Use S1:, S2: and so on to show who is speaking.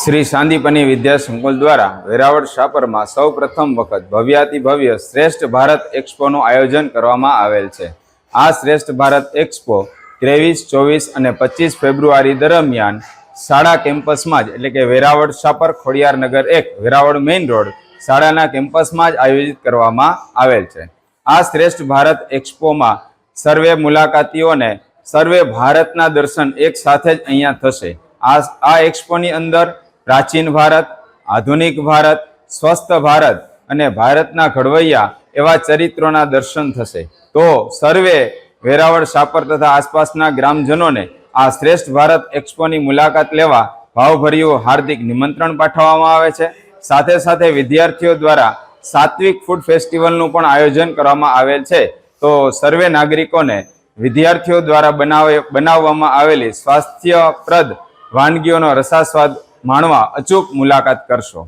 S1: શ્રી શાંતિપની વિદ્યા સંકુલ દ્વારા વેરાવળ શાપરમાં સૌ પ્રથમ વખત ભવ્યાતિભવ્ય શ્રેષ્ઠ ભારત એક્સપોનું આયોજન કરવામાં આવેલ છે। આ શ્રેષ્ઠ ભારત એક્સપો 23, 24 અને 25 ફેબ્રુઆરી દરમિયાન શાળા કેમ્પસમાં જ એટલે કે વેરાવળ શાપર ખોડિયારનગર 1 વેરાવળ મેઇન રોડ શાળાના કેમ્પસમાં જ આયોજિત કરવામાં આવેલ છે। આ શ્રેષ્ઠ ભારત એક્સપોમાં સર્વે મુલાકાતીઓને સર્વે ભારતના દર્શન એક સાથે જ અહીંયા થશે। આ એક્સપોની અંદર પ્રાચીન ભારત, આધુનિક ભારત, સ્વસ્થ ભારત અને ભારતના ઘડવૈયા એવા ચરિત્રોના દર્શન થશે। તો સર્વે વેરાવળ શાપર તથા આસપાસના ગ્રામજનોને આ શ્રેષ્ઠ ભારત એક્સપોની મુલાકાત લેવા ભાવભર્યું હાર્દિક નિમંત્રણ પાઠવવામાં આવે છે। સાથે સાથે વિદ્યાર્થીઓ દ્વારા સાત્વિક ફૂડ ફેસ્ટિવલનું પણ આયોજન કરવામાં આવેલ છે। તો સર્વે નાગરિકોને વિદ્યાર્થીઓ દ્વારા બનાવવામાં આવેલી સ્વાસ્થ્યપ્રદ વાનગીઓનો રસાસ્વાદ માણવા અચૂક મુલાકાત કરશો।